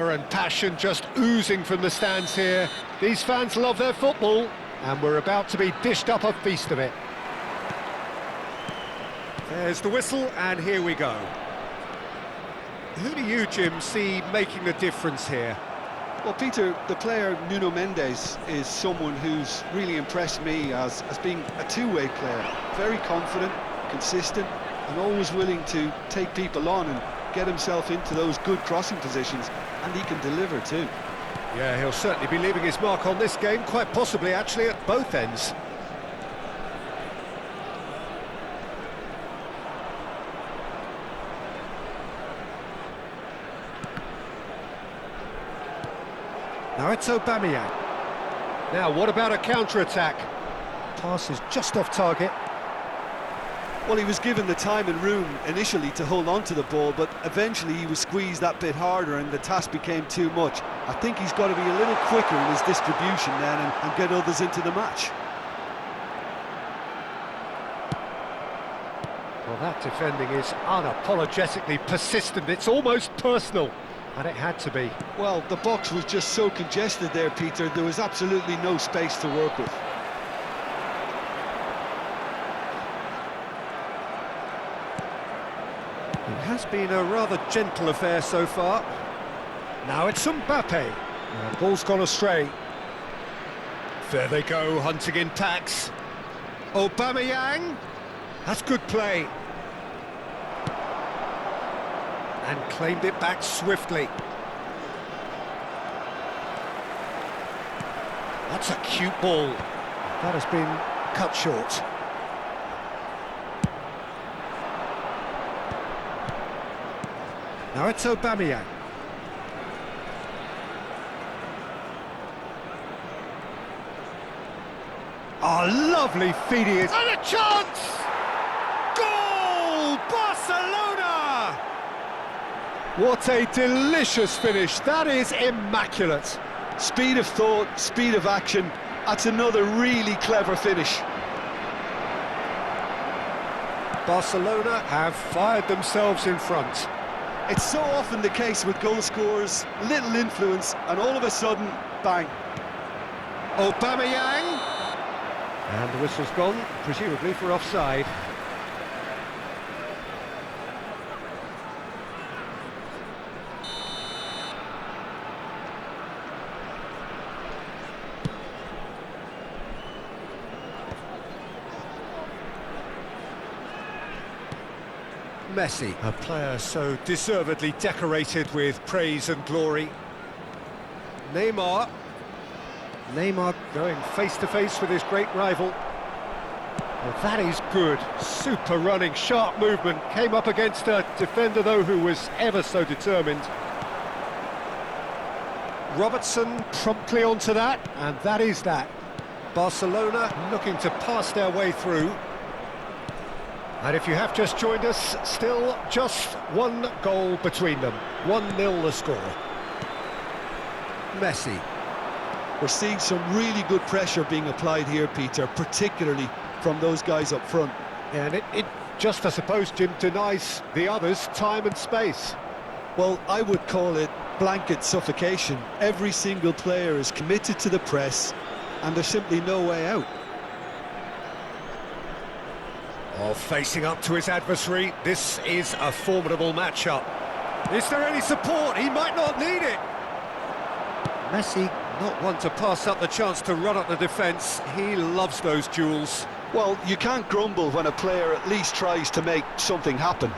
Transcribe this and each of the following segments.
And passion just oozing from the stands here. These fans love their football, and we're about to be dished up a feast of it. There's the whistle, and here we go. Who do you, Jim, see making the difference here? Well, Peter, the player Nuno Mendes is someone who's really impressed me as being a two-way player. Very confident, consistent, and always willing to take people on and get himself into those good crossing positions, and he can deliver too. Yeah, he'll certainly be leaving his mark on this game, quite possibly actually at both ends. Now it's Aubameyang. Now, what about a counter-attack? Pass is just off target. Well, he was given the time and room initially to hold on to the ball, but eventually he was squeezed that bit harder and the task became too much. I think he's got to be a little quicker in his distribution then and get others into the match. Well, that defending is unapologetically persistent. It's almost personal. And it had to be. Well, the box was just so congested there, Peter. There was absolutely no space to work with. It has been a rather gentle affair so far. Now it's Mbappe. Ball's gone astray. There they go, hunting in packs. Aubameyang. That's good play. And claimed it back swiftly. That's a cute ball. That has been cut short. Now it's Aubameyang. Oh, lovely feed he is. And a chance! Goal! Barcelona! What a delicious finish. That is immaculate. Speed of thought, speed of action. That's another really clever finish. Barcelona have fired themselves in front. It's so often the case with goal scorers, little influence, and all of a sudden, bang. Aubameyang. And the whistle's gone, presumably for offside. Messi, a player so deservedly decorated with praise and glory. Neymar going face-to-face with his great rival. Well, that is good. Super running, sharp movement. Came up against a defender, though, who was ever so determined. Robertson promptly onto that, and that is that. Barcelona looking to pass their way through. And if you have just joined us, still just one goal between them. 1-0 the score. Messi. We're seeing some really good pressure being applied here, Peter, particularly from those guys up front. And it just, I suppose, Jim, denies the others time and space. Well, I would call it blanket suffocation. Every single player is committed to the press, and there's simply no way out. Oh, facing up to his adversary, this is a formidable matchup. Is there any support? He might not need it. Messi, not one to pass up the chance to run up the defence. He loves those duels. Well, you can't grumble when a player at least tries to make something happen.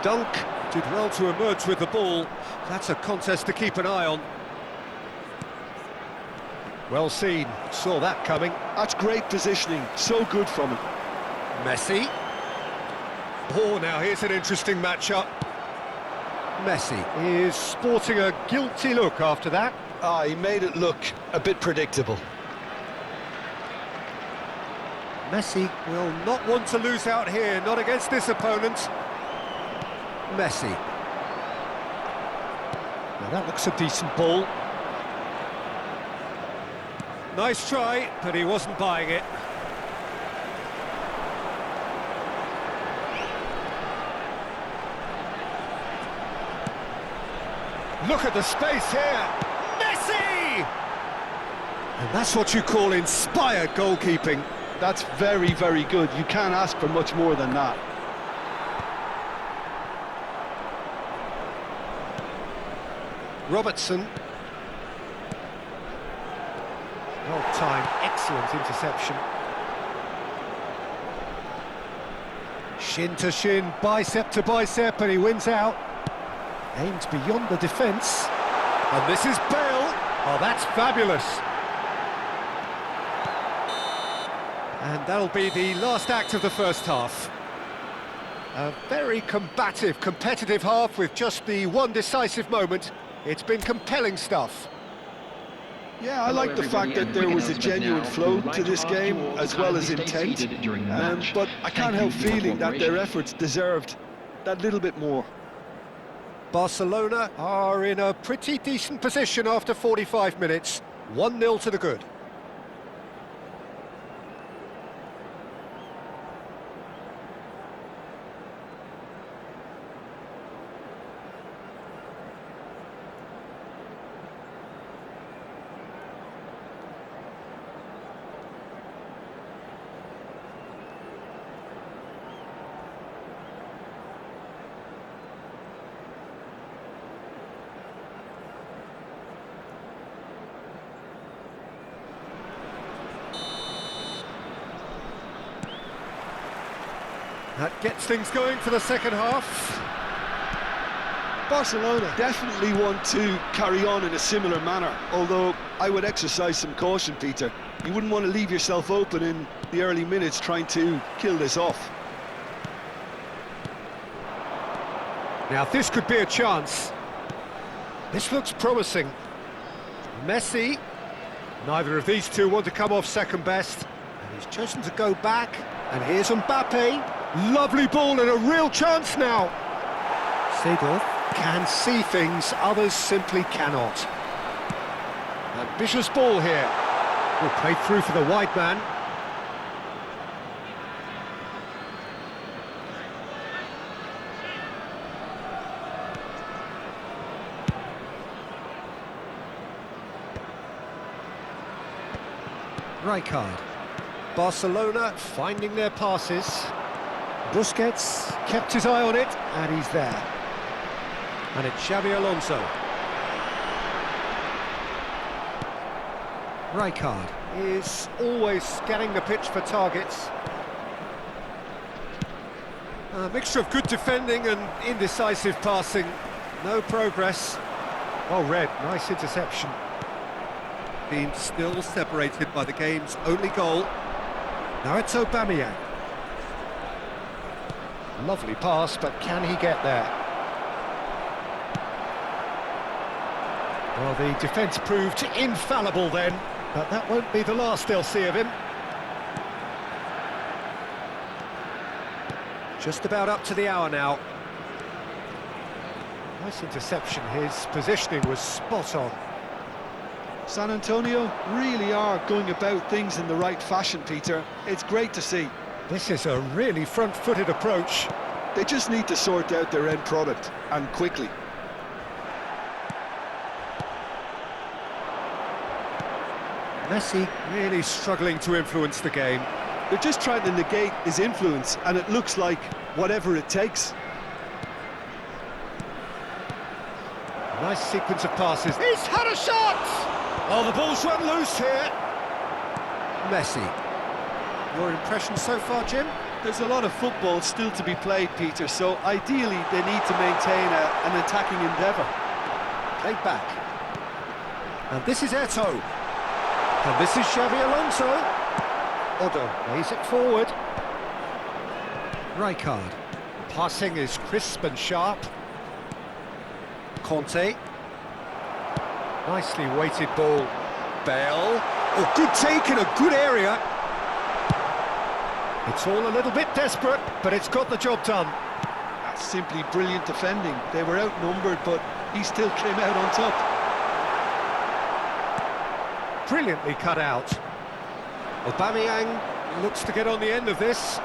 Dunk did well to emerge with the ball. That's a contest to keep an eye on. Well seen, saw that coming. That's great positioning, so good from him. Messi. Oh, now here's an interesting matchup. Messi is sporting a guilty look after that. He made it look a bit predictable. Messi will not want to lose out here, not against this opponent. Messi. Now that looks a decent ball. Nice try, but he wasn't buying it. Look at the space here. Messi! And that's what you call inspired goalkeeping. That's very, very good. You can't ask for much more than that. Robertson. Well-timed, excellent interception. Shin to shin, bicep to bicep, and he wins out. Aimed beyond the defence. And this is Bale. Oh, that's fabulous. And that'll be the last act of the first half. A very combative, competitive half with just the one decisive moment. It's been compelling stuff. Yeah, I like the fact that there was a genuine flow to this game, as well as intent. But I can't help feeling that their efforts deserved that little bit more. Barcelona are in a pretty decent position after 45 minutes. 1-0 to the good. That gets things going for the second half. Barcelona definitely want to carry on in a similar manner, although I would exercise some caution, Peter. You wouldn't want to leave yourself open in the early minutes trying to kill this off. Now this could be a chance. This looks promising. Messi. Neither of these two want to come off second best. And he's chosen to go back. And here's Mbappe. Lovely ball and a real chance now. Seedorf can see things others simply cannot. Ambitious ball here. Will play through for the wide man. Rijkaard. Barcelona finding their passes. Busquets kept his eye on it, and he's there. And it's Xabi Alonso. Rijkaard is always scanning the pitch for targets. A mixture of good defending and indecisive passing. No progress. Well read, nice interception. Being still separated by the game's only goal. Now it's Aubameyang. Lovely pass, but can he get there? Well, the defence proved infallible then, but that won't be the last they'll see of him. Just about up to the hour now. Nice interception, his positioning was spot on. San Antonio really are going about things in the right fashion, Peter. It's great to see. This is a really front-footed approach. They just need to sort out their end product, and quickly. Messi really struggling to influence the game. They're just trying to negate his influence, and it looks like whatever it takes. Nice sequence of passes. He's had a shot! Oh, the ball's run loose here. Messi. Your impression so far, Jim? There's a lot of football still to be played, Peter, so ideally they need to maintain an attacking endeavour. Played back. And this is Eto'o. And this is Xabi Alonso. Odo plays it forward. Rijkaard. Passing is crisp and sharp. Conte. Nicely weighted ball. Bale. Oh, good take in a good area. It's all a little bit desperate, but it's got the job done. That's simply brilliant defending. They were outnumbered, but he still came out on top. Brilliantly cut out. Aubameyang looks to get on the end of this.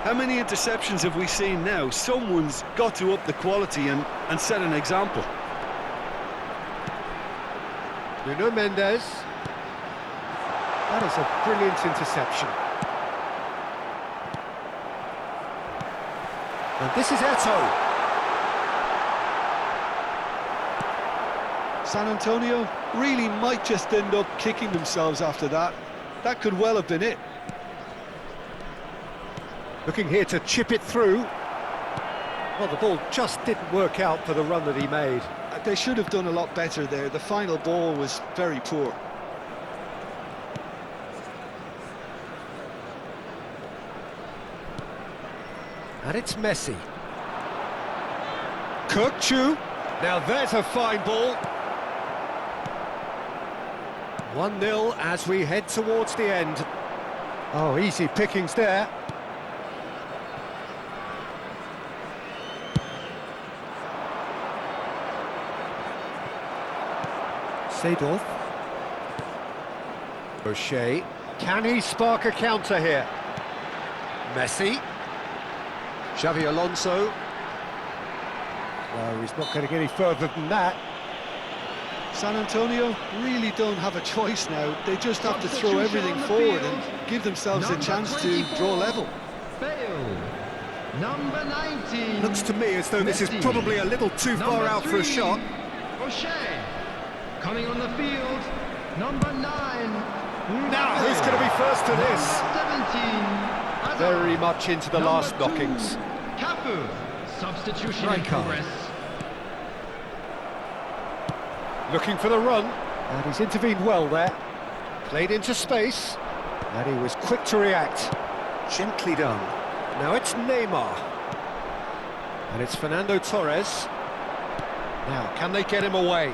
How many interceptions have we seen now? Someone's got to up the quality and set an example. Nuno Mendes. That is a brilliant interception. And this is Eto'o. San Antonio really might just end up kicking themselves after that. That could well have been it. Looking here to chip it through. Well, the ball just didn't work out for the run that he made. They should have done a lot better there. The final ball was very poor. And it's Messi. Kirkchu. Now there's a fine ball. 1-0 as we head towards the end. Oh, easy pickings there. Seedorf. O'Shea. Can he spark a counter here? Messi. Xavi Alonso. Well, he's not going to get any further than that. San Antonio really don't have a choice now. They just have to throw everything forward and give themselves a chance to draw level. Number 19. Looks to me as though this is probably a little too far out for a shot. O'Shea. Coming on the field, number 9. Now, who's going to be first to this? 17. Very much into the last Number 2, knockings. Cafu. Substitution Right in card. progress. Looking for the run, and he's intervened well there. Played into space, and he was quick to react. Gently done. Now it's Neymar. And it's Fernando Torres. Now, can they get him away?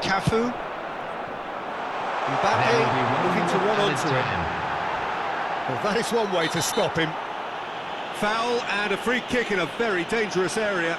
Cafu. Mbappe looking to run onto it. Well, that is one way to stop him. Foul and a free kick in a very dangerous area.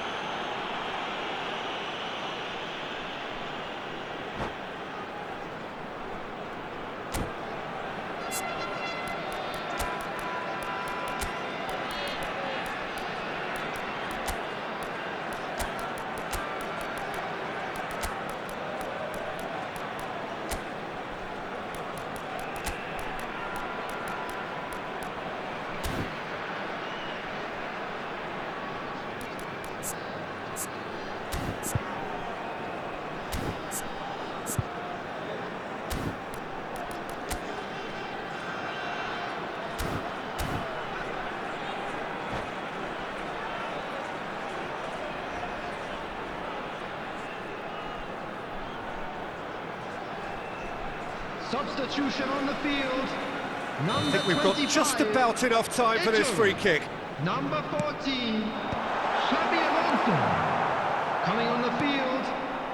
Substitution on the field. Number I think we've got 25, just about enough time for this free kick. Number 14, Xavi Alonso. Coming on the field,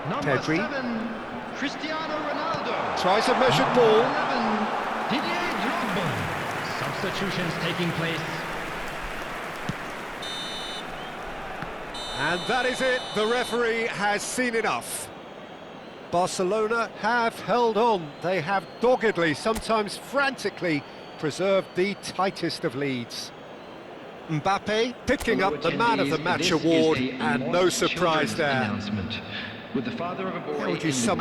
number Pedri. 7, Cristiano Ronaldo. Tries a measured ball. 11, Didier Drogba. Substitutions taking place. And that is it. The referee has seen enough. Barcelona have held on. They have doggedly, sometimes frantically, preserved the tightest of leads. Mbappe picking up the Man of the Match award, and no surprise there. With the father of a boy How would you sum